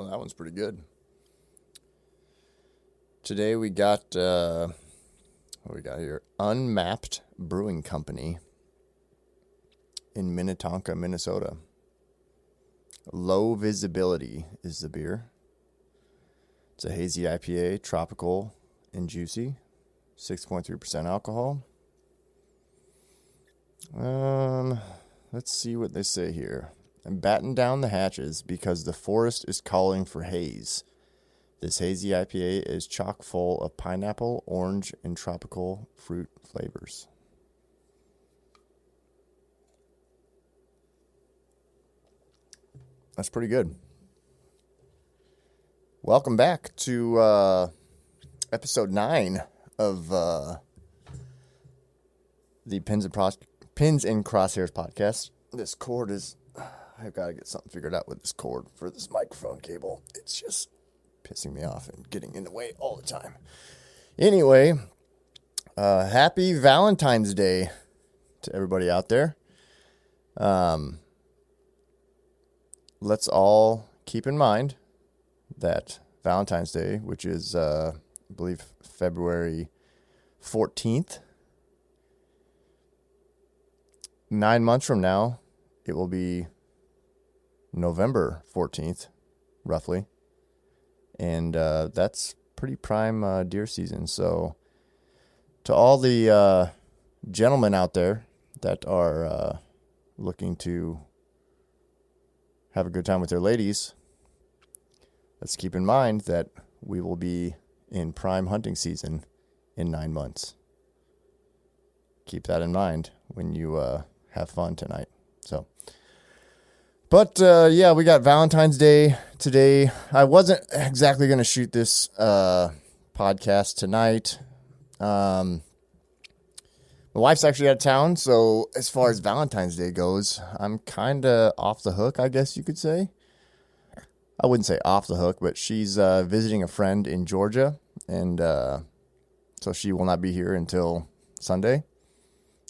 Well, that one's pretty good. Today we got, what we got here? Unmapped Brewing Company in Minnetonka, Minnesota. Low Visibility is the beer. It's a hazy IPA, tropical and juicy. 6.3% alcohol. Let's see what they say here. And batten down the hatches because the forest is calling for haze. This hazy IPA is chock full of pineapple, orange, and tropical fruit flavors. That's pretty good. Welcome back to episode 9 of the Pins and Crosshairs podcast. This cord is... I've got to get something figured out with this cord for this microphone cable. It's just pissing me off and getting in the way all the time. Anyway, happy Valentine's Day to everybody out there. Let's all keep in mind that Valentine's Day, which is, I believe, February 14th, 9 months from now, it will be November 14th, roughly. And that's pretty prime deer season. So to all the gentlemen out there that are looking to have a good time with their ladies, let's keep in mind that we will be in prime hunting season in 9 months. Keep that in mind when you have fun tonight. So, but yeah, we got Valentine's Day today. I wasn't exactly going to shoot this podcast tonight. My wife's actually out of town, so as far as Valentine's Day goes, I'm kind of off the hook, I guess you could say. I wouldn't say off the hook, but she's visiting a friend in Georgia, and so she will not be here until Sunday.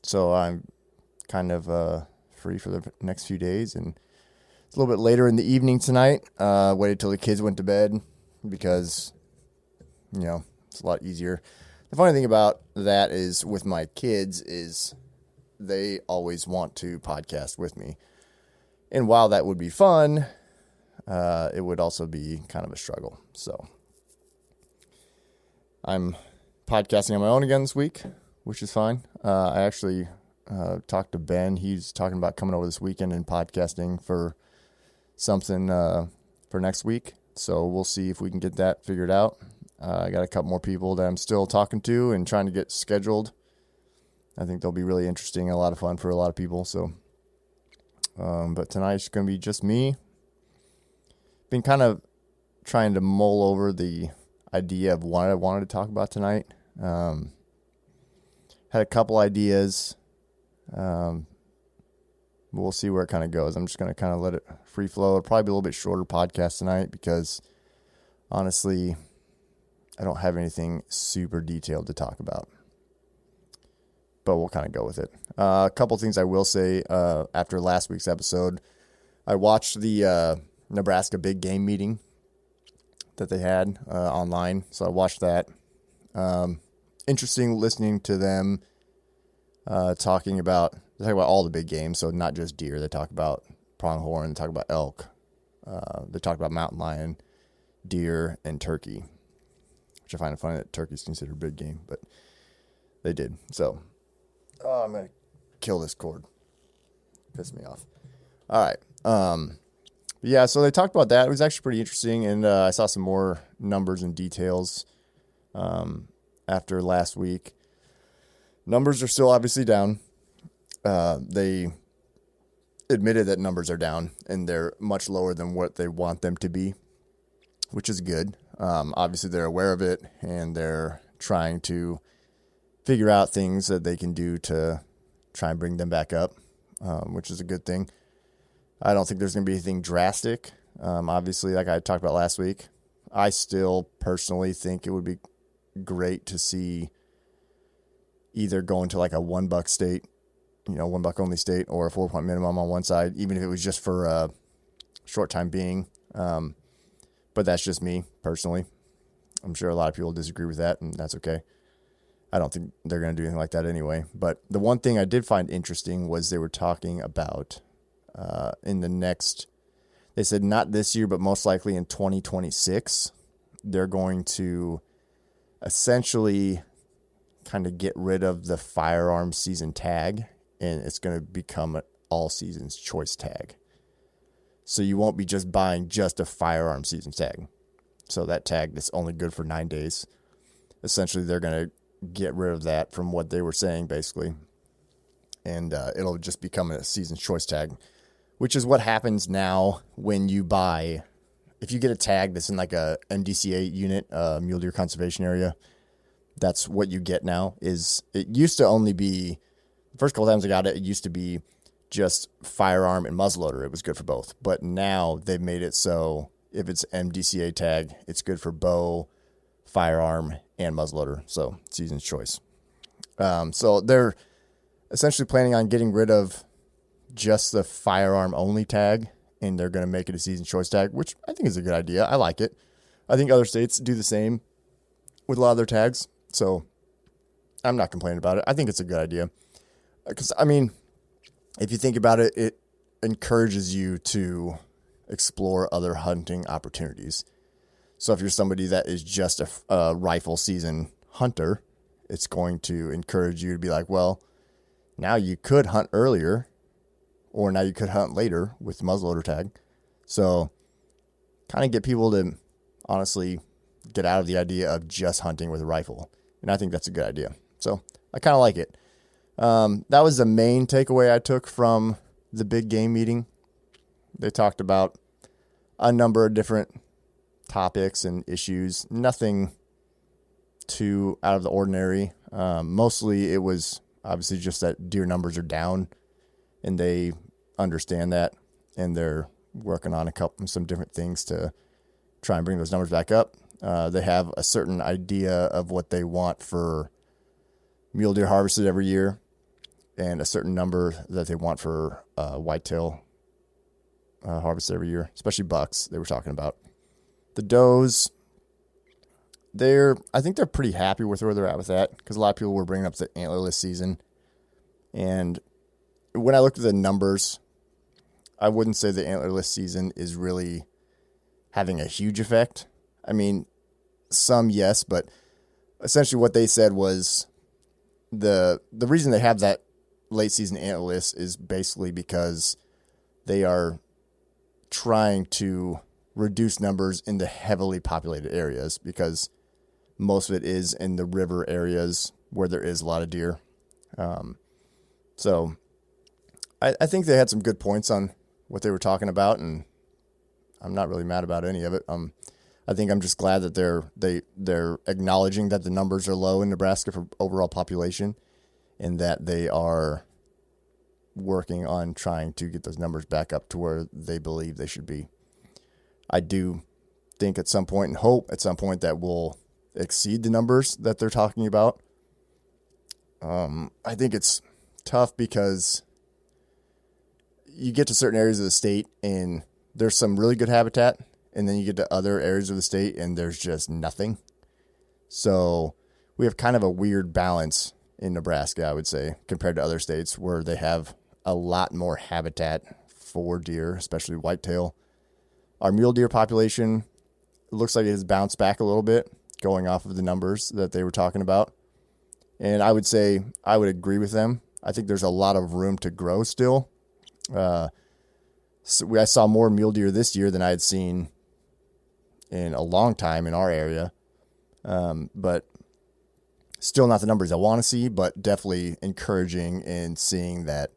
So I'm kind of free for the next few days, and it's a little bit later in the evening tonight. Waited till the kids went to bed because, you know, it's a lot easier. The funny thing about that is with my kids is they always want to podcast with me. And while that would be fun, it would also be kind of a struggle. So I'm podcasting on my own again this week, which is fine. I actually talked to Ben. He's talking about coming over this weekend and podcasting for something for next week. So we'll see if we can get that figured out. I got a couple more people that I'm still talking to and trying to get scheduled. I think they'll be really interesting and a lot of fun for a lot of people. So, but tonight's going to be just me. Been kind of trying to mull over the idea of what I wanted to talk about tonight. Had a couple ideas. We'll see where it kind of goes. I'm just going to kind of let it free flow. It'll probably be a little bit shorter podcast tonight because honestly, I don't have anything super detailed to talk about, but we'll kind of go with it. A couple things I will say, after last week's episode, I watched the, Nebraska big game meeting that they had, online. So I watched that. Interesting listening to them, talking about all the big games. So not just deer. They talk about pronghorn, they talk about elk. They talk about mountain lion, deer, and turkey. Which I find it funny that turkey's considered big game, but they did. So, I'm going to kill this cord. Piss me off. All right. Yeah, so they talked about that. It was actually pretty interesting, and I saw some more numbers and details after last week. Numbers are still obviously down. They admitted that numbers are down, and they're much lower than what they want them to be, which is good. Obviously, they're aware of it, and they're trying to figure out things that they can do to try and bring them back up, which is a good thing. I don't think there's going to be anything drastic. Obviously, like I talked about last week, I still personally think it would be great to see either going to like a $1 state, $1 only state, or a 4-point minimum on one side, even if it was just for a short time being. but that's just me personally. I'm sure a lot of people disagree with that, and that's okay. I don't think they're going to do anything like that anyway. But the one thing I did find interesting was they were talking about in the next, they said not this year, but most likely in 2026, they're going to essentially kind of get rid of the firearm season tag, and it's going to become an all seasons choice tag. So you won't be just buying just a firearm season tag. So that tag that's only good for 9 days. Essentially, they're going to get rid of that from what they were saying, basically. And it'll just become a season choice tag, which is what happens now when you buy, if you get a tag that's in like a MDCA unit, Mule Deer Conservation Area, that's what you get now. Is it used to only be, the first couple times I got it, it used to be just firearm and muzzleloader. It was good for both. But now they've made it so if it's MDCA tag, it's good for bow, firearm, and muzzleloader. So season's choice. So they're essentially planning on getting rid of just the firearm only tag, and they're going to make it a season choice tag, which I think is a good idea. I like it. I think other states do the same with a lot of their tags. So I'm not complaining about it. I think it's a good idea. Because, I mean, if you think about it, it encourages you to explore other hunting opportunities. So if you're somebody that is just a rifle season hunter, it's going to encourage you to be like, well, now you could hunt earlier, or now you could hunt later with the muzzleloader tag. So kind of get people to honestly get out of the idea of just hunting with a rifle. And I think that's a good idea. So I kind of like it. That was the main takeaway I took from the big game meeting. They talked about a number of different topics and issues, nothing too out of the ordinary. Mostly it was obviously just that deer numbers are down, and they understand that, and they're working on some different things to try and bring those numbers back up. They have a certain idea of what they want for mule deer harvested every year, and a certain number that they want for whitetail harvested every year, especially bucks they were talking about. The does, I think they're pretty happy with where they're at with that, because a lot of people were bringing up the antlerless season. And when I looked at the numbers, I wouldn't say the antlerless season is really having a huge effect. I mean, some yes, but essentially what they said was the reason they have that late season antlerless is basically because they are trying to reduce numbers in the heavily populated areas, because most of it is in the river areas where there is a lot of deer. So I think they had some good points on what they were talking about, and I'm not really mad about any of it. I think I'm just glad that they're acknowledging that the numbers are low in Nebraska for overall population, and that they are working on trying to get those numbers back up to where they believe they should be. I do think at some point, and hope at some point, that will exceed the numbers that they're talking about. I think it's tough because you get to certain areas of the state and there's some really good habitat, and then you get to other areas of the state and there's just nothing. So we have kind of a weird balance in Nebraska, I would say, compared to other states where they have a lot more habitat for deer, especially whitetail. Our mule deer population looks like it has bounced back a little bit, going off of the numbers that they were talking about. And I would say I would agree with them. I think there's a lot of room to grow still. So I saw more mule deer this year than I had seen in a long time in our area. But still not the numbers I want to see, but definitely encouraging in seeing that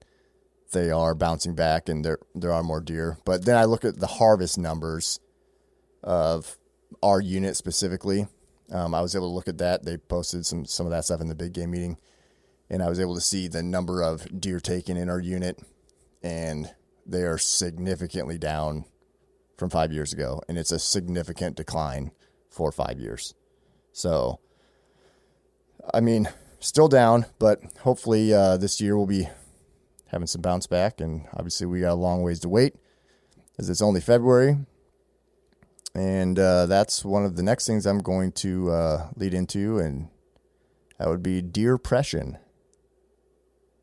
they are bouncing back and there are more deer. But then I look at the harvest numbers of our unit specifically. I was able to look at that. They posted some of that stuff in the big game meeting, and I was able to see the number of deer taken in our unit, and they are significantly down from 5 years ago, and it's a significant decline for 5 years. So, I mean, still down, but hopefully this year we'll be having some bounce back, and obviously we got a long ways to wait, as it's only February. And that's one of the next things I'm going to lead into, and that would be deerpression.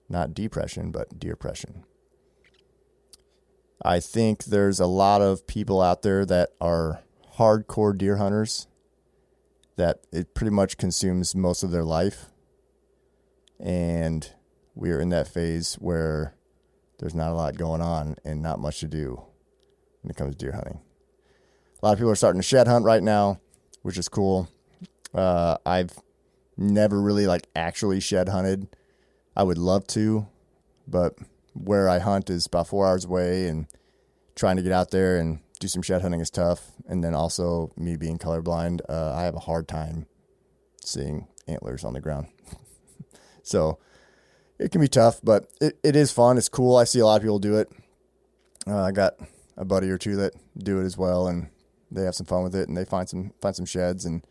Not depression, but deerpression. I think there's a lot of people out there that are hardcore deer hunters that it pretty much consumes most of their life. And we are in that phase where there's not a lot going on and not much to do when it comes to deer hunting. A lot of people are starting to shed hunt right now, which is cool. I've never really actually shed hunted. I would love to, but where I hunt is about 4 hours away, and trying to get out there and do some shed hunting is tough. And then also me being colorblind, I have a hard time seeing antlers on the ground. So it can be tough, but it is fun. It's cool. I see a lot of people do it. I got a buddy or two that do it as well, and they have some fun with it, and they find some sheds, and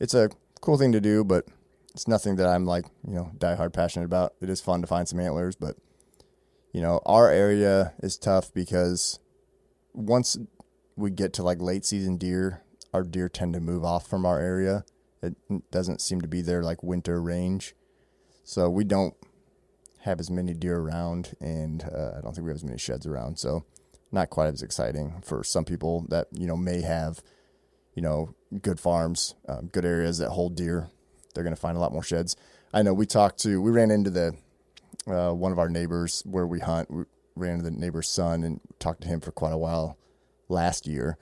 it's a cool thing to do, but it's nothing that I'm diehard passionate about. It is fun to find some antlers, but our area is tough because once we get to late season deer, our deer tend to move off from our area. It doesn't seem to be their winter range. So we don't have as many deer around, and I don't think we have as many sheds around. So not quite as exciting for some people that, may have, good farms, good areas that hold deer. They're going to find a lot more sheds. I know we ran into one of our neighbors where we hunt. We ran into the neighbor's son and talked to him for quite a while last year.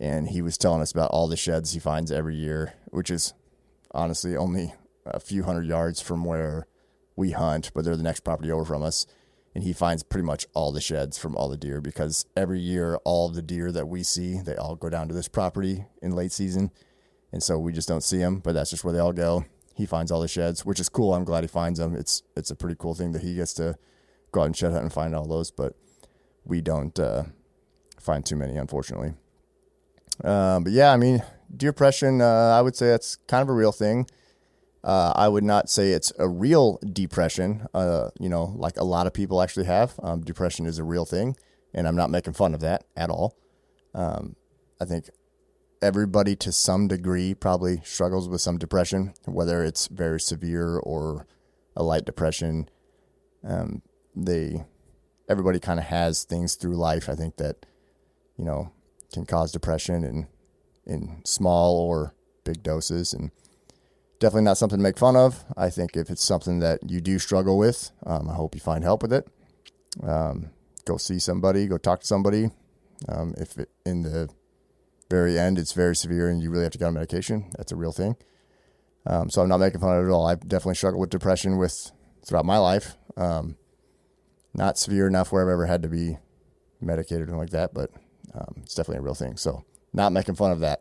And he was telling us about all the sheds he finds every year, which is honestly only a few hundred yards from where we hunt, but they're the next property over from us. And he finds pretty much all the sheds from all the deer, because every year, all of the deer that we see, they all go down to this property in late season. And so we just don't see them, but that's just where they all go. He finds all the sheds, which is cool. I'm glad he finds them. It's a pretty cool thing that he gets to go out and shed hunt and find all those, but we don't find too many, unfortunately. But yeah, deerpression, I would say that's kind of a real thing. I would not say it's a real depression, like a lot of people actually have. Depression is a real thing, and I'm not making fun of that at all. I think everybody to some degree probably struggles with some depression, whether it's very severe or a light depression. Everybody kind of has things through life, I think, that, can cause depression in small or big doses, and definitely not something to make fun of. I think if it's something that you do struggle with, I hope you find help with it. Go see somebody, go talk to somebody. If in the very end it's very severe and you really have to get on medication, that's a real thing. So I'm not making fun of it at all. I've definitely struggled with depression throughout my life. Not severe enough where I've ever had to be medicated or like that, but it's definitely a real thing. So not making fun of that.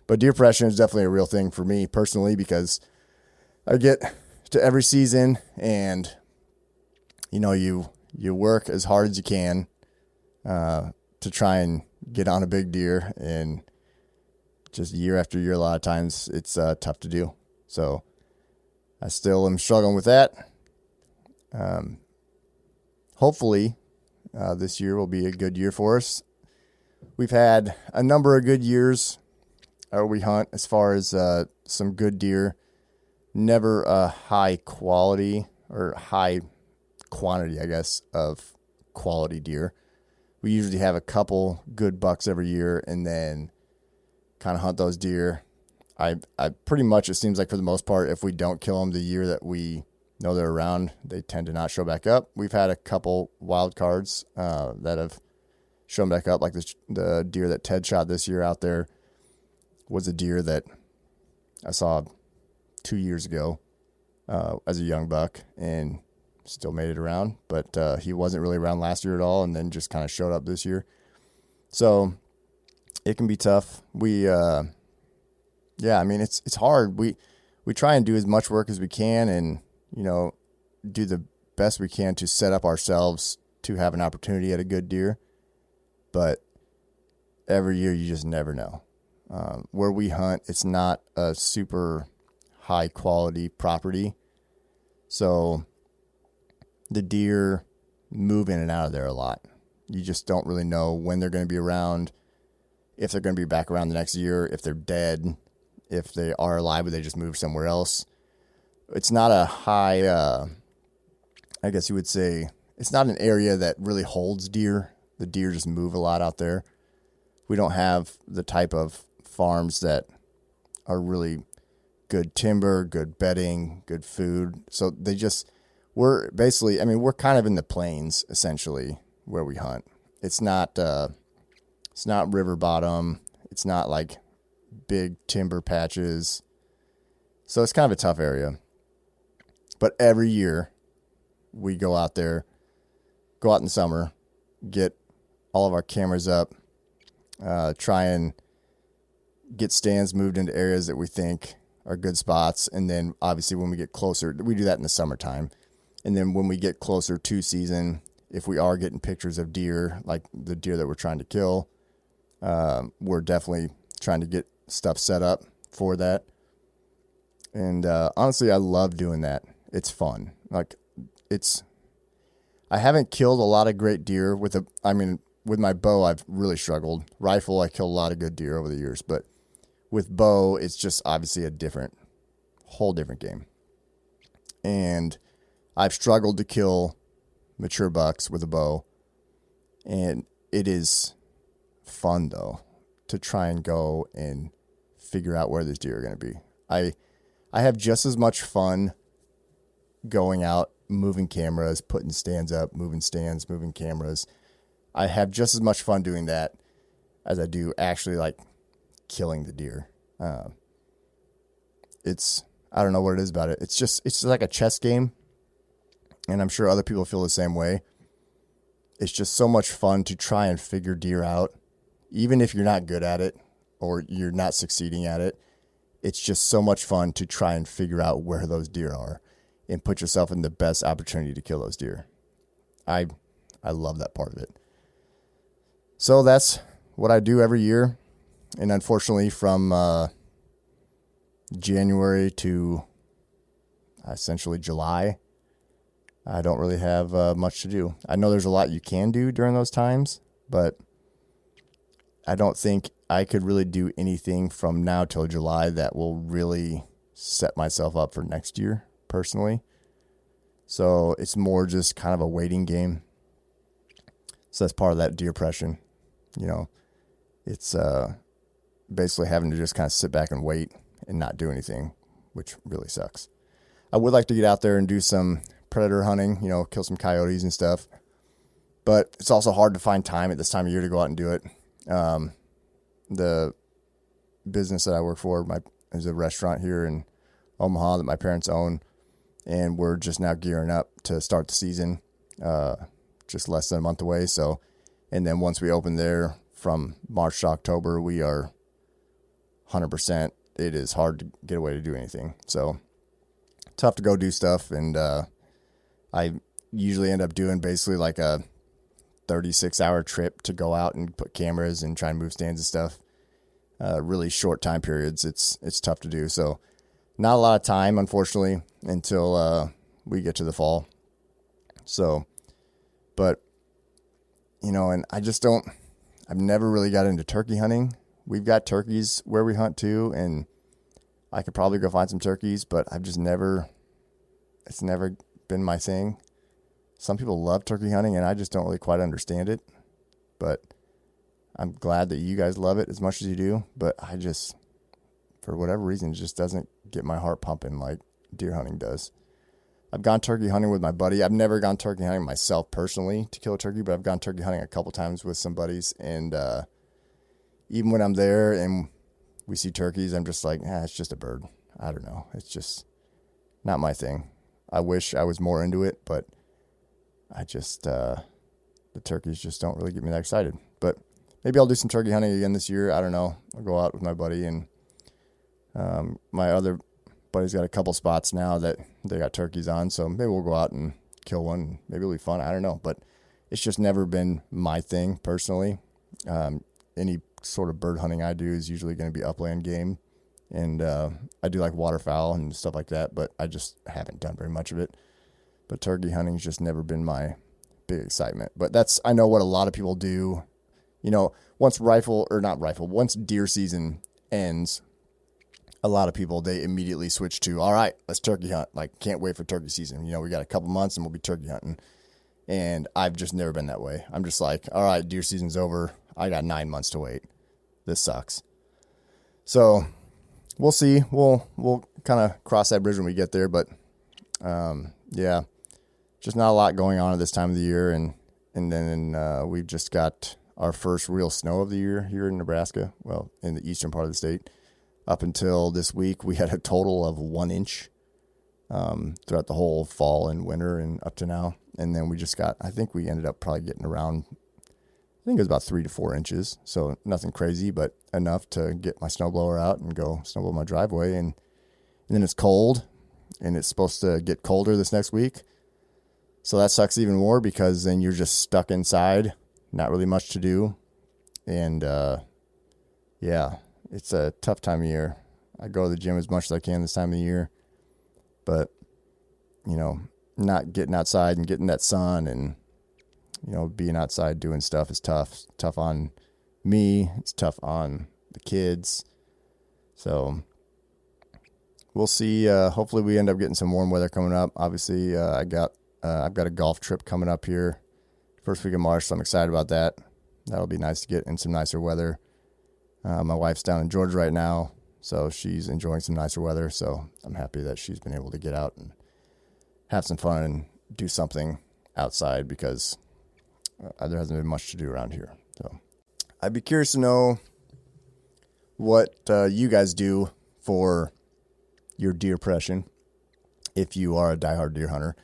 But depression is definitely a real thing for me personally, because I get to every season and, you work as hard as you can to try and get on a big deer, and just year after year, a lot of times it's tough to do. So I still am struggling with that. Hopefully this year will be a good year for us. We've had a number of good years we hunt as far as some good deer. Never a high quality or high quantity, I guess, of quality deer. We usually have a couple good bucks every year, and then kind of hunt those deer. I pretty much, it seems like for the most part, if we don't kill them the year that we know they're around, they tend to not show back up. We've had a couple wild cards that have shown back up, like the deer that Ted shot this year out there was a deer that I saw 2 years ago as a young buck, and still made it around, but he wasn't really around last year at all, and then just kind of showed up this year. So it can be tough. It's hard. We try and do as much work as we can, and do the best we can to set up ourselves to have an opportunity at a good deer. But every year you just never know. Where we hunt, it's not a super high quality property. So the deer move in and out of there a lot. You just don't really know when they're going to be around. if they're going to be back around the next year, if they're dead, if they are alive, but they just moved somewhere else. It's not a high, I guess you would say, it's not an area that really holds deer. The deer just move a lot out there. We don't have the type of farms that are really good timber, good bedding, good food. So we're basically, we're kind of in the plains essentially where we hunt. It's not river bottom. It's not like big timber patches. So it's kind of a tough area. But every year we go out there, go out in the summer, get all of our cameras up, try and get stands moved into areas that we think are good spots. And then obviously when we get closer, we do that in the summertime. And then when we get closer to season, if we are getting pictures of deer, like the deer that we're trying to kill, we're definitely trying to get stuff set up for that. And honestly, I love doing that. It's fun. I haven't killed a lot of great deer with my bow. I've really struggled. Rifle, I killed a lot of good deer over the years, but with bow, it's just obviously a whole different game. And I've struggled to kill mature bucks with a bow, and it is fun though to try and go and figure out where these deer are going to be. I have just as much fun going out, moving cameras, putting stands up, moving stands, moving cameras. I have just as much fun doing that as I do actually like killing the deer. I don't know what it is about it. It's just like a chess game. And I'm sure other people feel the same way. It's just so much fun to try and figure deer out, even if you're not good at it or you're not succeeding at it. It's just so much fun to try and figure out where those deer are and put yourself in the best opportunity to kill those deer. I love that part of it. So that's what I do every year. And unfortunately, from January to essentially July, I don't really have much to do. I know there's a lot you can do during those times, but I don't think I could really do anything from now till July that will really set myself up for next year, personally. So it's more just kind of a waiting game. So that's part of that depression. It's basically having to just kind of sit back and wait and not do anything, which really sucks. I would like to get out there and do some predator hunting, kill some coyotes and stuff. But it's also hard to find time at this time of year to go out and do it. The business that I work for is a restaurant here in Omaha that my parents own, and we're just now gearing up to start the season, just less than a month away. So, and then once we open there from March to October, we are 100%. It is hard to get away to do anything. So tough to go do stuff. And, I usually end up doing basically like a 36-hour trip to go out and put cameras and try and move stands and stuff. Really short time periods. It's tough to do. So not a lot of time, unfortunately, until we get to the fall. So, but, and I've never really got into turkey hunting. We've got turkeys where we hunt too, and I could probably go find some turkeys, but it's never been my thing. Some people love turkey hunting, and I just don't really quite understand it. But I'm glad that you guys love it as much as you do. But I just, for whatever reason, it just doesn't get my heart pumping like deer hunting does. I've gone turkey hunting with my buddy. I've never gone turkey hunting myself personally to kill a turkey, but I've gone turkey hunting a couple times with some buddies. And even when I'm there and we see turkeys, I'm just like, it's just a bird. I don't know. It's just not my thing. I wish I was more into it, but I just, the turkeys just don't really get me that excited. But maybe I'll do some turkey hunting again this year. I don't know. I'll go out with my buddy, and my other buddy's got a couple spots now that they got turkeys on. So maybe we'll go out and kill one. Maybe it'll be fun. I don't know. But it's just never been my thing personally. Any sort of bird hunting I do is usually going to be upland game. And I do like waterfowl and stuff like that, but I just haven't done very much of it. But turkey hunting's just never been my big excitement. But I know what a lot of people do Once once deer season ends, a lot of people, they immediately switch to, all right, let's turkey hunt. Like, can't wait for turkey season. We got a couple months and we'll be turkey hunting. And I've just never been that way. I'm just like, all right, deer season's over. I got 9 months to wait. This sucks. So we'll see. We'll kind of cross that bridge when we get there. But, yeah, just not a lot going on at this time of the year. And then we've just got our first real snow of the year here in Nebraska. Well, in the eastern part of the state. Up until this week, we had a total of 1 inch throughout the whole fall and winter and up to now. And then I think we ended up probably getting around, I think it was about 3 to 4 inches. So nothing crazy, but enough to get my snowblower out and go snowblow my driveway. And then it's cold, and it's supposed to get colder this next week. So that sucks even more because then you're just stuck inside, not really much to do. And, yeah. It's a tough time of year. I go to the gym as much as I can this time of the year, but, not getting outside and getting that sun and, being outside doing stuff is tough. It's tough on me. It's tough on the kids. So we'll see. Hopefully we end up getting some warm weather coming up. Obviously, I've got a golf trip coming up here first week of March, so I'm excited about that. That'll be nice to get in some nicer weather. My wife's down in Georgia right now, so she's enjoying some nicer weather. So I'm happy that she's been able to get out and have some fun and do something outside because there hasn't been much to do around here. So I'd be curious to know what you guys do for your deer impression if you are a diehard deer hunter.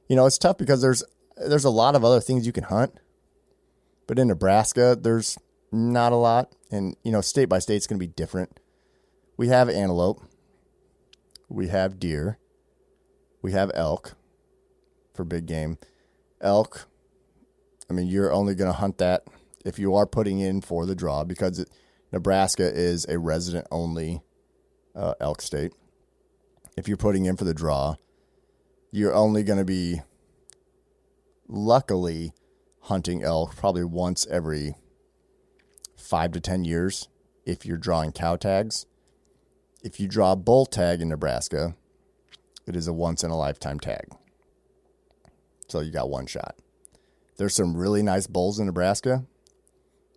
It's tough because there's a lot of other things you can hunt, but in Nebraska, there's not a lot. And, state by state, it's going to be different. We have antelope. We have deer. We have elk for big game. Elk, you're only going to hunt that if you are putting in for the draw because Nebraska is a resident-only elk state. If you're putting in for the draw, you're only going to be, luckily, hunting elk probably once every 5 to 10 years if you're drawing cow tags. If you draw a bull tag in Nebraska, it is a once-in-a-lifetime tag. So you got one shot. There's some really nice bulls in Nebraska,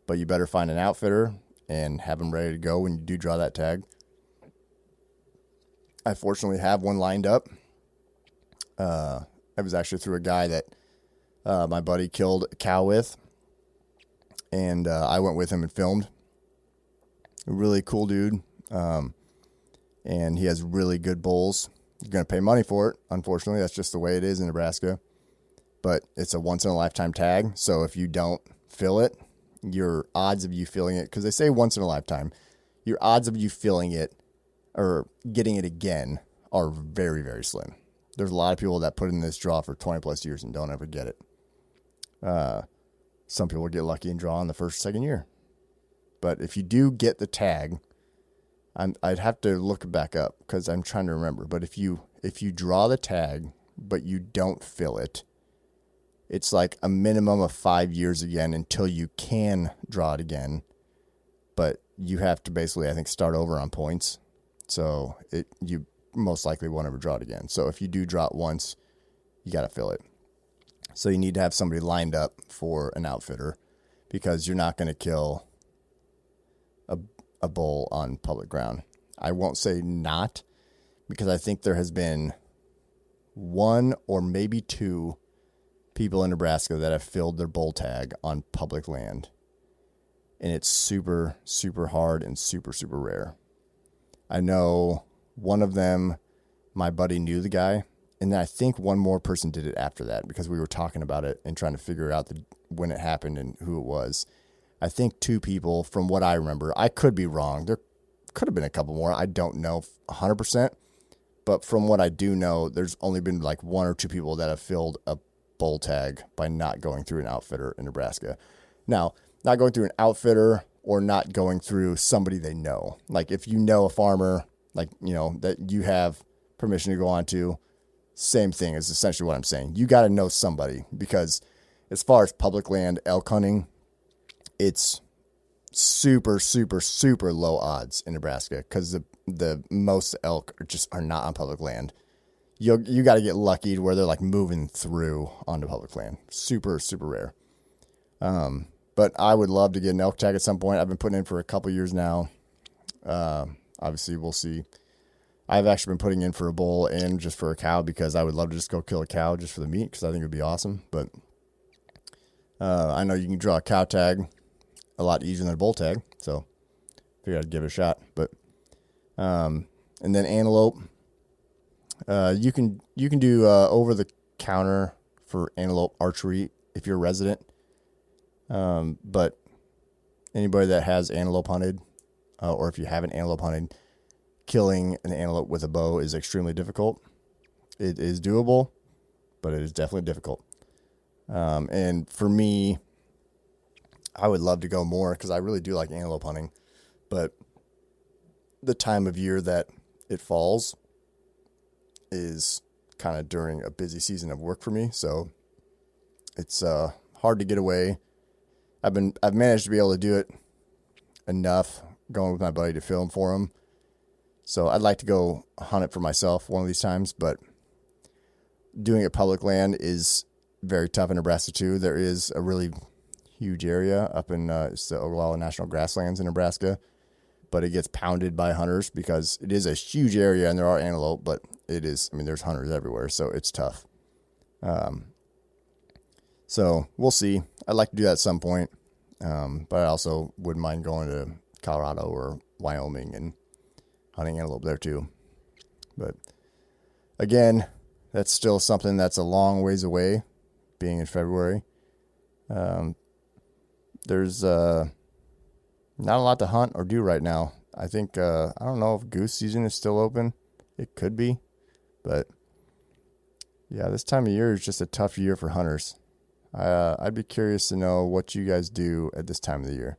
but you better find an outfitter and have them ready to go when you do draw that tag. I fortunately have one lined up. I was actually through a guy that my buddy killed a cow with. And I went with him and filmed. A really cool dude. And he has really good bulls. You're going to pay money for it. Unfortunately, that's just the way it is in Nebraska. But it's a once-in-a-lifetime tag. So if you don't fill it, your odds of you filling it, because they say once in a lifetime, your odds of you filling it or getting it again are very, very slim. There's a lot of people that put in this draw for 20 plus years and don't ever get it. Some people get lucky and draw in the first, second year. But if you do get the tag, I'd have to look back up because I'm trying to remember. But if you draw the tag, but you don't fill it, it's like a minimum of 5 years again until you can draw it again. But you have to basically, I think, start over on points. So you most likely won't ever draw it again. So if you do draw it once, you got to fill it. So you need to have somebody lined up for an outfitter because you're not going to kill a bull on public ground. I won't say not because I think there has been 1 or maybe 2 people in Nebraska that have filled their bull tag on public land. And it's super, super hard and super, super rare. I know one of them, my buddy knew the guy. And then I think one more person did it after that because we were talking about it and trying to figure out when it happened and who it was. I think 2 people from what I remember. I could be wrong. There could have been a couple more. I don't know 100%. But from what I do know, there's only been like 1 or 2 people that have filled a bull tag by not going through an outfitter in Nebraska. Now, not going through an outfitter or not going through somebody they know. Like if you know a farmer, like, that you have permission to go on to, same thing is essentially what I'm saying. You got to know somebody because as far as public land elk hunting, it's super, super, super low odds in Nebraska because the most elk are not on public land. You got to get lucky to where they're like moving through onto public land. Super, super rare. But I would love to get an elk tag at some point. I've been putting in for a couple years now. Obviously, we'll see. I've actually been putting in for a bull and just for a cow because I would love to just go kill a cow just for the meat because I think it would be awesome. But I know you can draw a cow tag a lot easier than a bull tag, so figured I'd give it a shot. But and then antelope, you can do over the counter for antelope archery if you're a resident. But anybody that has antelope hunted, or if you haven't antelope hunted, killing an antelope with a bow is extremely difficult. It is doable, but it is definitely difficult. And for me, I would love to go more because I really do like antelope hunting, but the time of year that it falls is kind of during a busy season of work for me. So it's, hard to get away. I've managed to be able to do it enough going with my buddy to film for him. So I'd like to go hunt it for myself one of these times, but doing it public land is very tough in Nebraska too. There is a really huge area up in it's the Ogallala National Grasslands in Nebraska, but it gets pounded by hunters because it is a huge area and there are antelope, but there's hunters everywhere, so it's tough. So we'll see. I'd like to do that at some point, but I also wouldn't mind going to Colorado or Wyoming and hunting antelope there too. But again, that's still something that's a long ways away, being in February. There's not a lot to hunt or do right now. I think, I don't know if goose season is still open. It could be, but yeah, this time of year is just a tough year for hunters. I'd be curious to know what you guys do at this time of the year.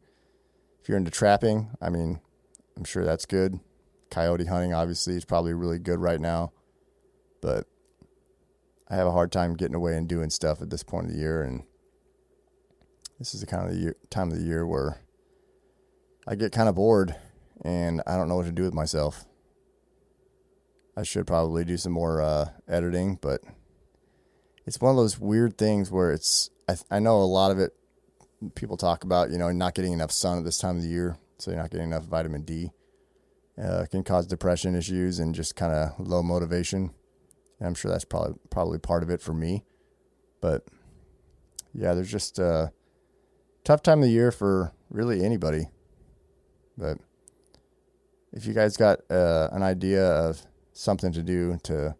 If you're into trapping, I'm sure that's good. Coyote hunting, obviously, is probably really good right now, but I have a hard time getting away and doing stuff at this point of the year, and this is the kind of time of the year where I get kind of bored, and I don't know what to do with myself. I should probably do some more editing, but it's one of those weird things where I know a lot of it, people talk about, not getting enough sun at this time of the year, so you're not getting enough vitamin D. Can cause depression issues and just kind of low motivation. And I'm sure that's probably part of it for me. But yeah, there's just a tough time of the year for really anybody. But if you guys got an idea of something to do to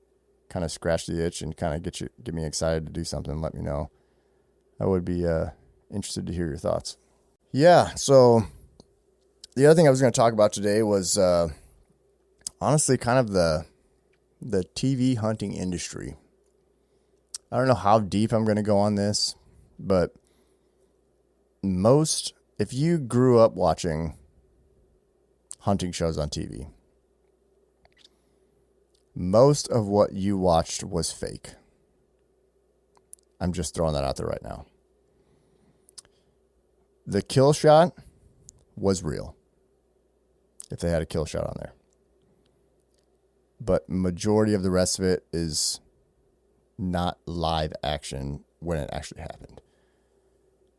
kind of scratch the itch and kind of get me excited to do something, let me know. I would be interested to hear your thoughts. Yeah, so the other thing I was going to talk about today was honestly kind of the TV hunting industry. I don't know how deep I'm going to go on this, but if you grew up watching hunting shows on TV, most of what you watched was fake. I'm just throwing that out there right now. The kill shot was real, if they had a kill shot on there. But majority of the rest of it is not live action when it actually happened.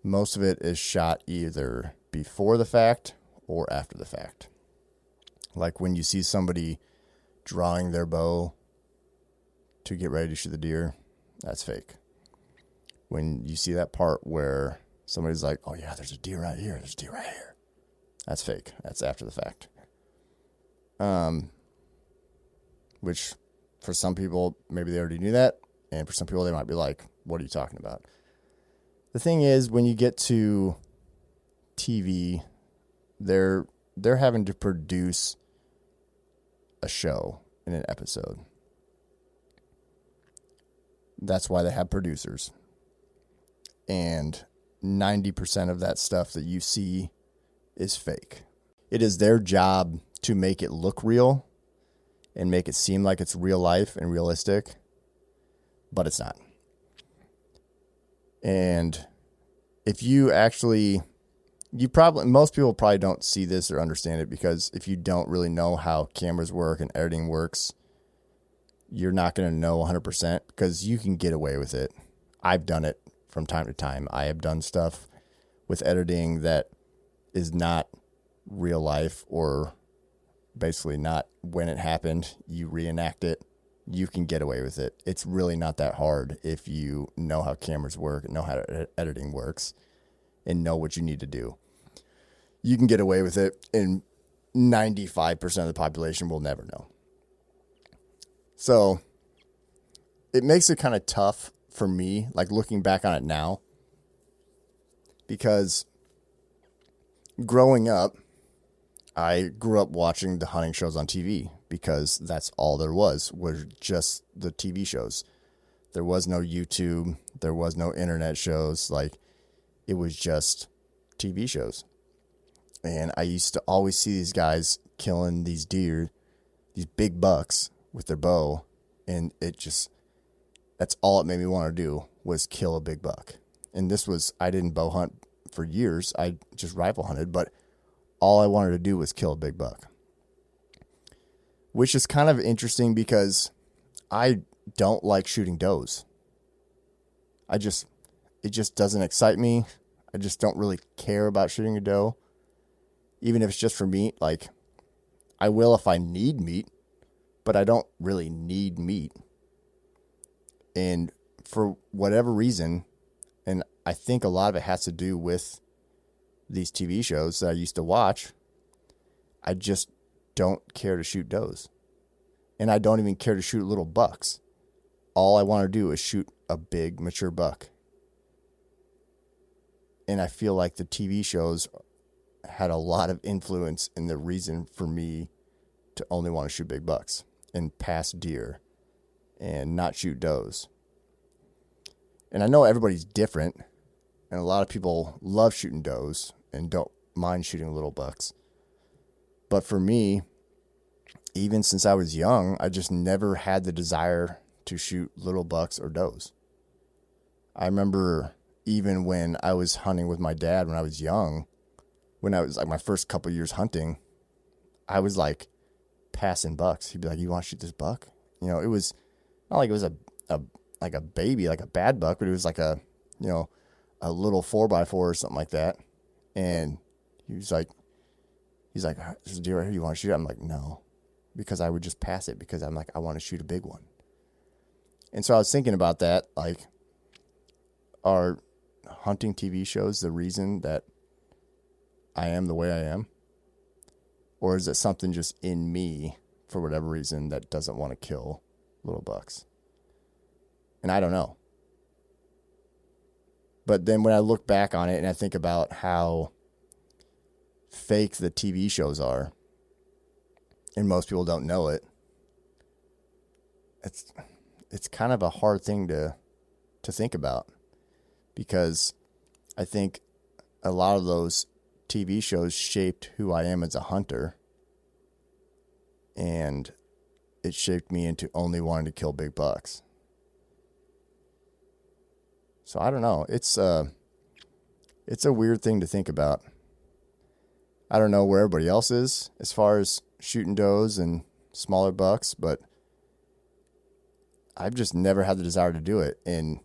Most of it is shot either before the fact or after the fact. Like when you see somebody drawing their bow to get ready to shoot the deer, that's fake. When you see that part where somebody's like, oh yeah, there's a deer right here, there's a deer right here, that's fake. That's after the fact. Which for some people, maybe they already knew that. And for some people, they might be like, what are you talking about? The thing is, when you get to TV, they're having to produce a show in an episode. That's why they have producers. And 90% of that stuff that you see is fake. It is their job to make it look real and make it seem like it's real life and realistic, but it's not. And if you actually most people probably don't see this or understand it, because if you don't really know how cameras work and editing works, you're not going to know 100%, because you can get away with it. I've done it from time to time. I have done stuff with editing that is not real life, or basically not when it happened. You reenact it. You can get away with it. It's really not that hard if you know how cameras work, know how editing works, and know what you need to do. You can get away with it, and 95% of the population will never know. So it makes it kind of tough for me, like looking back on it now, because growing up, I grew up watching the hunting shows on TV, because that's all there was just the TV shows. There was no YouTube. There was no internet shows. Like, it was just TV shows. And I used to always see these guys killing these deer, these big bucks with their bow. And that's all it made me want to do, was kill a big buck. And I didn't bow hunt for years. I just rifle hunted, but all I wanted to do was kill a big buck. Which is kind of interesting, because I don't like shooting does. It just doesn't excite me. I just don't really care about shooting a doe. Even if it's just for meat, like, I will if I need meat, but I don't really need meat. And for whatever reason, and I think a lot of it has to do with these TV shows that I used to watch, I just don't care to shoot does. And I don't even care to shoot little bucks. All I want to do is shoot a big, mature buck. And I feel like the TV shows had a lot of influence in the reason for me to only want to shoot big bucks and pass deer and not shoot does. And I know everybody's different, and a lot of people love shooting does and don't mind shooting little bucks. But for me, even since I was young, I just never had the desire to shoot little bucks or does. I remember even when I was hunting with my dad when I was young, when I was like my first couple years hunting, I was like passing bucks. He'd be like, "You want to shoot this buck?" You know, it was not like it was like a baby, like a bad buck, but it was like a little 4x4 or something like that. And he's like, "There's a deer right here. You want to shoot it?" I'm like, "No," because I would just pass it, because I'm like, I want to shoot a big one. And so I was thinking about that, like, are hunting TV shows the reason that I am the way I am? Or is it something just in me, for whatever reason, that doesn't want to kill little bucks? And I don't know. But then when I look back on it and I think about how fake the TV shows are, and most people don't know it, it's kind of a hard thing to think about, because I think a lot of those TV shows shaped who I am as a hunter, and it shaped me into only wanting to kill big bucks. So I don't know. It's a weird thing to think about. I don't know where everybody else is as far as shooting does and smaller bucks, but I've just never had the desire to do it. And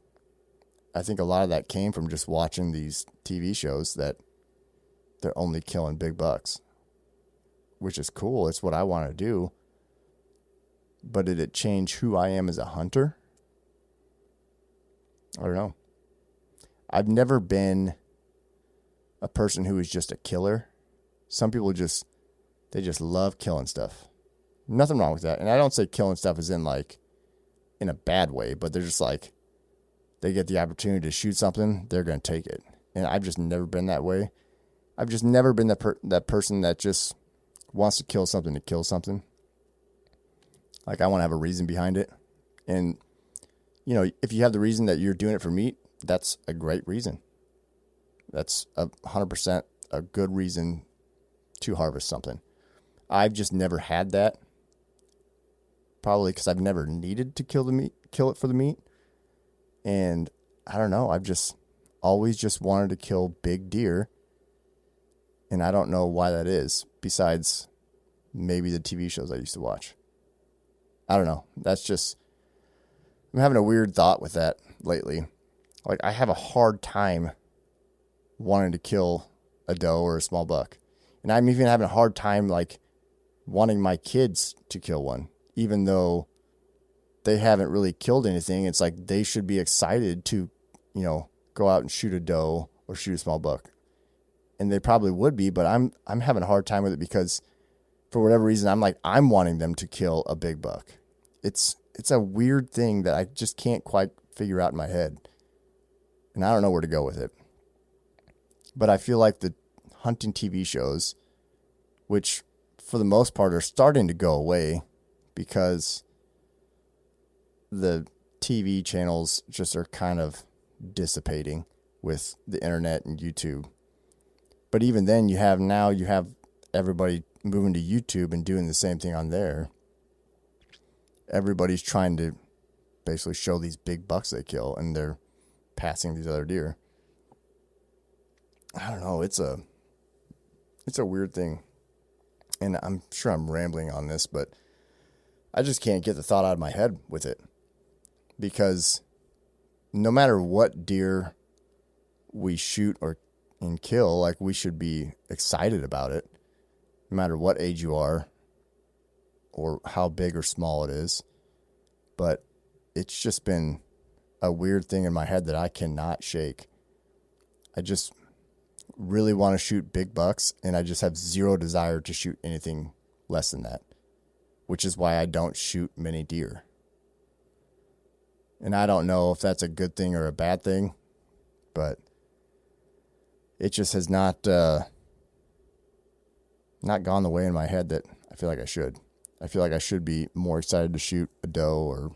I think a lot of that came from just watching these TV shows that they're only killing big bucks, which is cool. It's what I want to do. But did it change who I am as a hunter? I don't know. I've never been a person who is just a killer. Some people they just love killing stuff. Nothing wrong with that. And I don't say killing stuff as in like in a bad way, but they're just like, they get the opportunity to shoot something, they're going to take it. And I've just never been that way. I've just never been that person that just wants to kill something to kill something. Like, I want to have a reason behind it. And, if you have the reason that you're doing it for meat, that's a great reason. That's 100% a good reason to harvest something. I've just never had that. Probably because I've never needed to kill it for the meat. And I don't know. I've just always just wanted to kill big deer And I don't know why that is, besides maybe the TV shows I used to watch. I don't know. I'm having a weird thought with that lately. Like, I have a hard time wanting to kill a doe or a small buck. And I'm even having a hard time, like, wanting my kids to kill one, even though they haven't really killed anything. It's like they should be excited to, go out and shoot a doe or shoot a small buck. And they probably would be, but I'm having a hard time with it because for whatever reason, I'm wanting them to kill a big buck. It's a weird thing that I just can't quite figure out in my head. And I don't know where to go with it. But I feel like the hunting TV shows, which for the most part are starting to go away because the TV channels just are kind of dissipating with the internet and YouTube. But even then you have everybody moving to YouTube and doing the same thing on there. Everybody's trying to basically show these big bucks they kill, and they're passing these other deer. I don't know. It's a weird thing. And I'm sure I'm rambling on this, but I just can't get the thought out of my head with it. Because no matter what deer we shoot and kill, like, we should be excited about it. No matter what age you are or how big or small it is. But it's just been a weird thing in my head that I cannot shake. I just really want to shoot big bucks, and I just have zero desire to shoot anything less than that, which is why I don't shoot many deer. And I don't know if that's a good thing or a bad thing, but it just has not gone the way in my head that I feel like I should. I feel like I should be more excited to shoot a doe or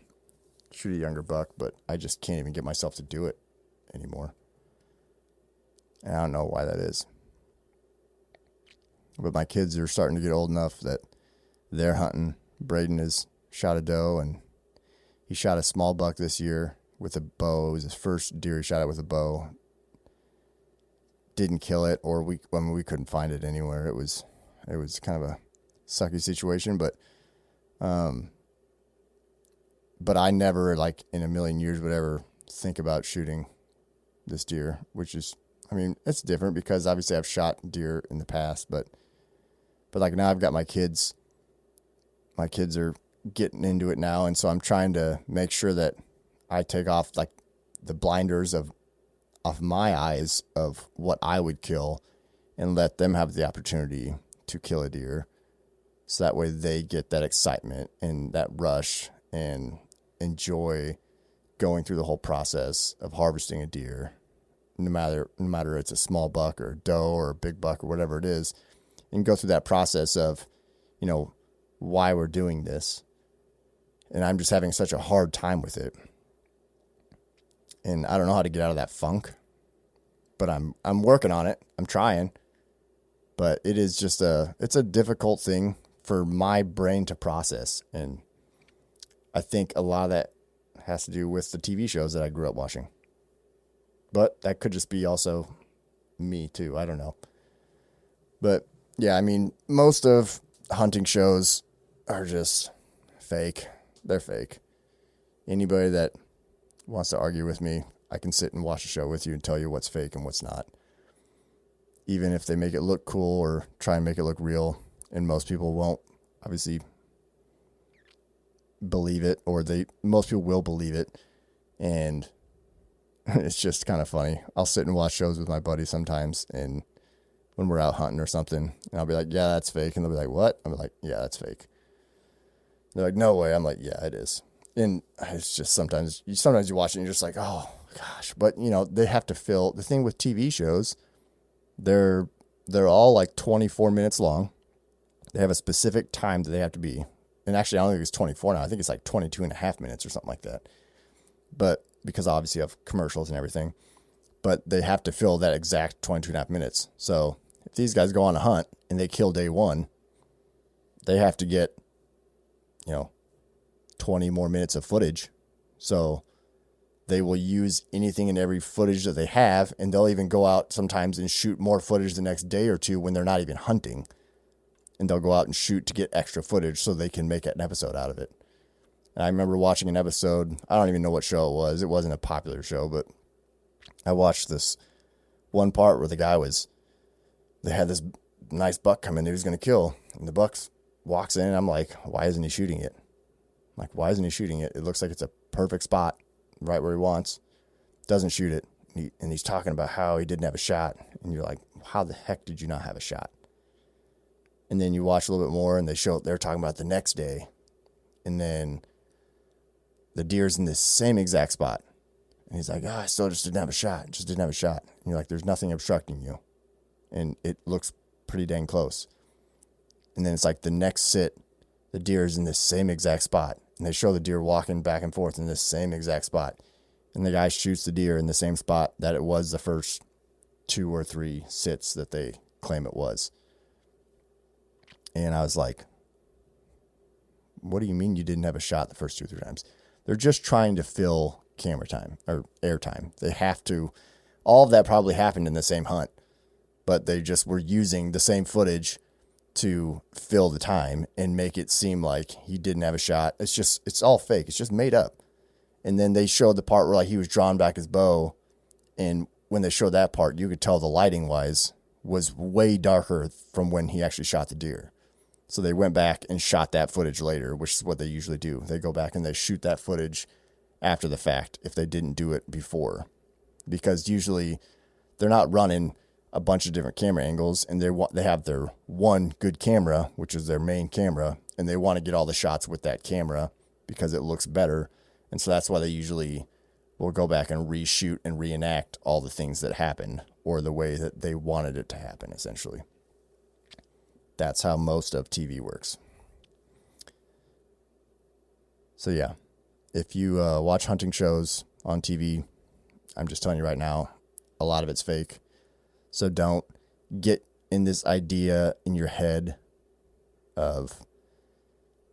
shoot a younger buck, but I just can't even get myself to do it anymore. And I don't know why that is. But my kids are starting to get old enough that they're hunting. Braden has shot a doe, and he shot a small buck this year with a bow. It was his first deer he shot it with a bow. Didn't kill it, or we couldn't find it anywhere. It was kind of a sucky situation, but I never, like, in a million years would ever think about shooting this deer, which is, I mean, it's different because obviously I've shot deer in the past, but like now I've got my kids. My kids are getting into it now, and so I'm trying to make sure that I take off, like, the blinders off my eyes of what I would kill and let them have the opportunity to kill a deer. So that way they get that excitement and that rush and enjoy going through the whole process of harvesting a deer, no matter it's a small buck or a doe or a big buck or whatever it is, and go through that process of, why we're doing this. And I'm just having such a hard time with it. And I don't know how to get out of that funk, but I'm working on it. I'm trying, but it is just it's a difficult thing for my brain to process. And I think a lot of that has to do with the TV shows that I grew up watching, but that could just be also me too. I don't know. But yeah, I mean, most of hunting shows are just fake. They're fake. Anybody that wants to argue with me, I can sit and watch a show with you and tell you what's fake and what's not. Even if they make it look cool or try and make it look real, and most people won't obviously believe it, or most people will believe it, and it's just kind of funny. I'll sit and watch shows with my buddy sometimes, and when we're out hunting or something, and I'll be like, yeah, that's fake, and they'll be like, what? I'm like, yeah, that's fake. They're like, no way. I'm like, yeah, it is. And it's just sometimes you watch it and you're just like, oh gosh. But they have to fill the thing with TV shows. They're all like 24 minutes long. They have a specific time that they have to be. And actually, I don't think it's 24 now. I think it's like 22 and a half minutes or something like that. But because obviously of commercials and everything, but they have to fill that exact 22 and a half minutes. So if these guys go on a hunt and they kill day one, they have to get, 20 more minutes of footage. So they will use anything and every footage that they have, and they'll even go out sometimes and shoot more footage the next day or two when they're not even hunting. And they'll go out and shoot to get extra footage so they can make an episode out of it. And I remember watching an episode, I don't even know what show it was. It wasn't a popular show, but I watched this one part where they had this nice buck come in he was going to kill. And the buck walks in, and I'm like, why isn't he shooting it? Like, why isn't he shooting it? It looks like it's a perfect spot, right where he wants. Doesn't shoot it. And he's talking about how he didn't have a shot. And you're like, how the heck did you not have a shot? And then you watch a little bit more, and they're talking about the next day. And then the deer's in the same exact spot. And he's like, I still just didn't have a shot. Just didn't have a shot. And you're like, there's nothing obstructing you. And it looks pretty dang close. And then it's like the next sit, the deer is in the same exact spot. And they show the deer walking back and forth in this same exact spot. And the guy shoots the deer in the same spot that it was the first 2 or 3 sits that they claim it was. And I was like, what do you mean you didn't have a shot the first 2 or 3 times? They're just trying to fill camera time or air time. They have to. All of that probably happened in the same hunt, but they just were using the same footage to fill the time and make it seem like he didn't have a shot. It's all fake. It's just made up. And then they showed the part where like he was drawing back his bow, and when they showed that part, you could tell the lighting wise was way darker from when he actually shot the deer. So they went back and shot that footage later, which is what they usually do. They go back and they shoot that footage after the fact if they didn't do it before, because usually they're not running a bunch of different camera angles, and they have their one good camera, which is their main camera, and they want to get all the shots with that camera because it looks better. And so that's why they usually will go back and reshoot and reenact all the things that happened or the way that they wanted it to happen, essentially. That's how most of TV works. So yeah, if you watch hunting shows on TV, I'm just telling you right now, a lot of it's fake. So don't get in this idea in your head of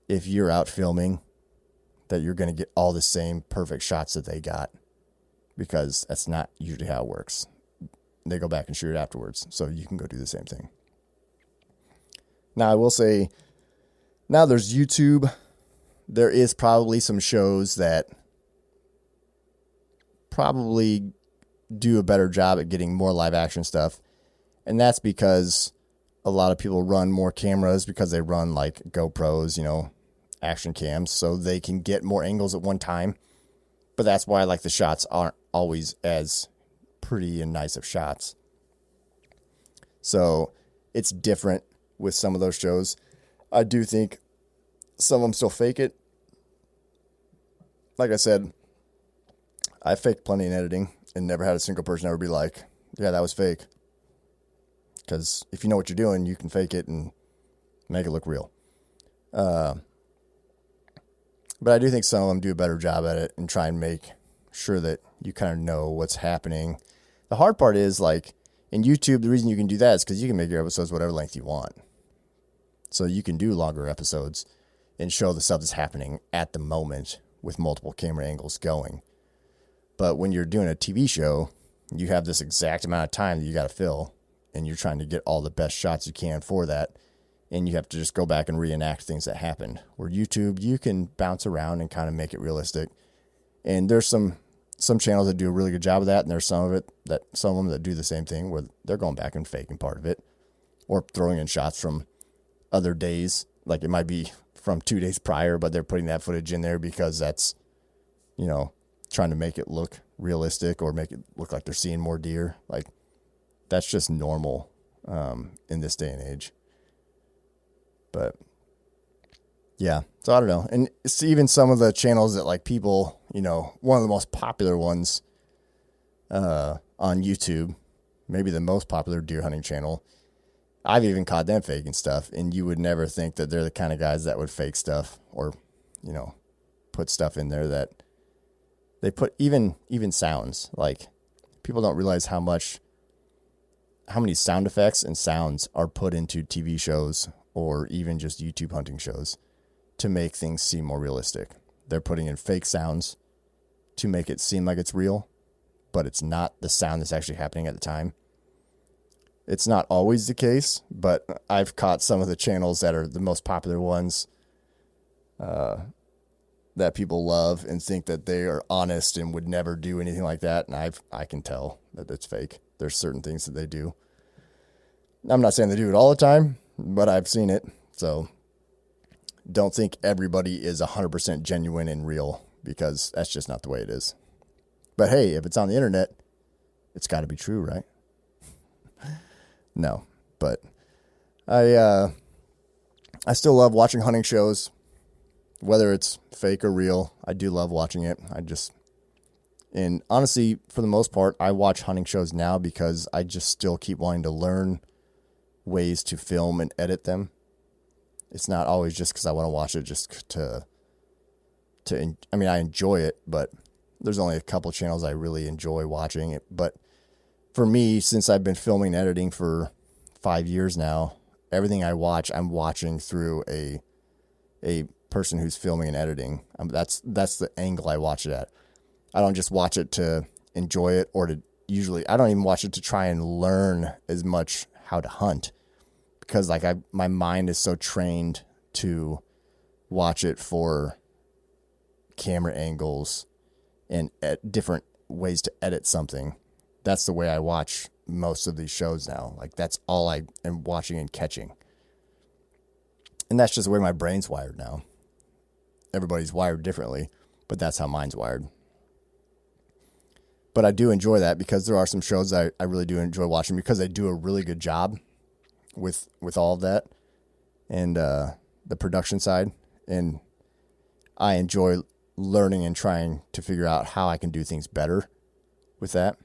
if you're out filming that you're going to get all the same perfect shots that they got, because that's not usually how it works. They go back and shoot it afterwards, so you can go do the same thing. Now, I will say, now there's YouTube. There is probably some shows that probably do a better job at getting more live action stuff. And that's because a lot of people run more cameras because they run like GoPros, action cams, so they can get more angles at one time. But that's why like the shots aren't always as pretty and nice of shots. So it's different with some of those shows. I do think some of them still fake it. Like I said, I faked plenty in editing and never had a single person ever be like, yeah, that was fake. Because if you know what you're doing, you can fake it and make it look real. But I do think some of them do a better job at it and try and make sure that you kind of know what's happening. The hard part is, like, in YouTube, the reason you can do that is because you can make your episodes whatever length you want. So you can do longer episodes and show the stuff that's happening at the moment with multiple camera angles going. But when you're doing a TV show, you have this exact amount of time that you got to fill, and you're trying to get all the best shots you can for that. And you have to just go back and reenact things that happened. Where YouTube, you can bounce around and kind of make it realistic. And there's some channels that do a really good job of that, and there's some of them that do the same thing where they're going back and faking part of it, or throwing in shots from other days. Like it might be from 2 days prior, but they're putting that footage in there because that's, trying to make it look realistic or make it look like they're seeing more deer. Like that's just normal in this day and age. But yeah, so I don't know. And it's even some of the channels that like people, one of the most popular ones on YouTube, maybe the most popular deer hunting channel, I've even caught them faking stuff, and you would never think that they're the kind of guys that would fake stuff or, put stuff in there that they put even sounds. Like people don't realize how many sound effects and sounds are put into TV shows or even just YouTube hunting shows to make things seem more realistic. They're putting in fake sounds to make it seem like it's real, but it's not the sound that's actually happening at the time. It's not always the case, but I've caught some of the channels that are the most popular ones that people love and think that they are honest and would never do anything like that. And I can tell that it's fake. There's certain things that they do. I'm not saying they do it all the time, but I've seen it. So don't think everybody is 100% genuine and real, because that's just not the way it is. But hey, if it's on the internet, it's got to be true, right? No, but I still love watching hunting shows, whether it's fake or real. I do love watching it. And honestly, for the most part, I watch hunting shows now because I just still keep wanting to learn ways to film and edit them. It's not always just because I want to watch it just I mean, I enjoy it, but there's only a couple channels I really enjoy watching it. But for me, since I've been filming and editing for 5 years now, everything I watch, I'm watching through a person who's filming and editing. That's the angle I watch it at. I don't just watch it to enjoy it, or I don't even watch it to try and learn as much how to hunt, because my mind is so trained to watch it for camera angles and different ways to edit something. That's the way I watch most of these shows now. Like, that's all I am watching and catching. And that's just the way my brain's wired now. Everybody's wired differently, but that's how mine's wired. But I do enjoy that, because there are some shows I really do enjoy watching, because they do a really good job with all of that and the production side. And I enjoy learning and trying to figure out how I can do things better with that.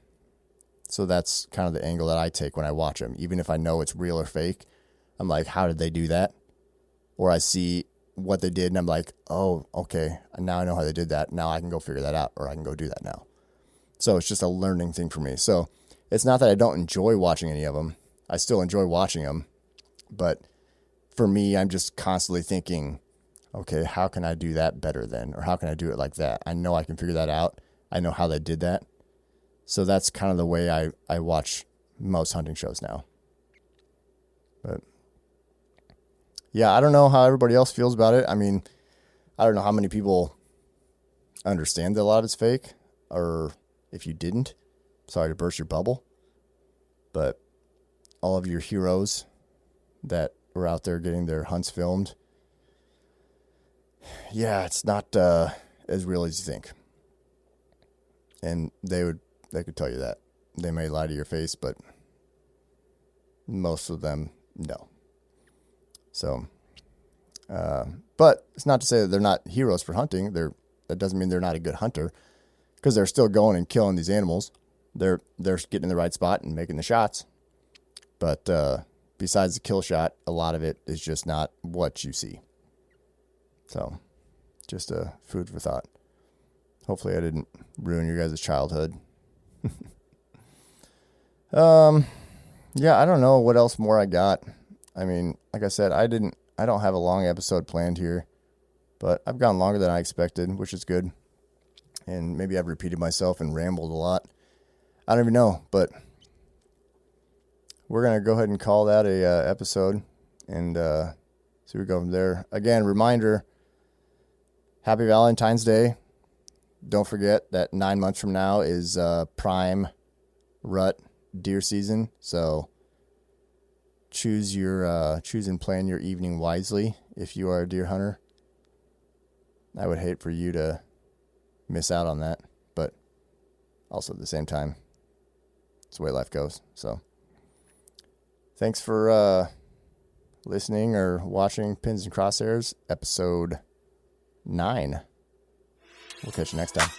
So that's kind of the angle that I take when I watch them. Even if I know it's real or fake, I'm like, how did they do that? Or I see what they did and I'm like, oh, okay, now I know how they did that. Now I can go figure that out, or I can go do that now. So it's just a learning thing for me. So it's not that I don't enjoy watching any of them. I still enjoy watching them. But for me, I'm just constantly thinking, okay, how can I do that better then? Or how can I do it like that? I know I can figure that out. I know how they did that. So that's kind of the way I watch most hunting shows now. But yeah, I don't know how everybody else feels about it. I mean, I don't know how many people understand that a lot of it's fake, or if you didn't, sorry to burst your bubble. But all of your heroes that were out there getting their hunts filmed, yeah, it's not as real as you think. And they could tell you that. They may lie to your face, but most of them, no. So, but it's not to say that they're not heroes for hunting. That doesn't mean they're not a good hunter, because they're still going and killing these animals. They're getting in the right spot and making the shots. But besides the kill shot, a lot of it is just not what you see. So, just a food for thought. Hopefully I didn't ruin your guys' childhood. Yeah, I don't know what else more I got. I mean, like I said, I don't have a long episode planned here, but I've gone longer than I expected, which is good. And maybe I've repeated myself and rambled a lot. I don't even know, but we're going to go ahead and call that a episode, and see where we go from there. Again, reminder, happy Valentine's Day. Don't forget that 9 months from now is prime rut deer season. So choose and plan your evening wisely if you are a deer hunter. I would hate for you to miss out on that, but also at the same time, it's the way life goes. So thanks for listening or watching Pins and Crosshairs, episode 9. We'll catch you next time.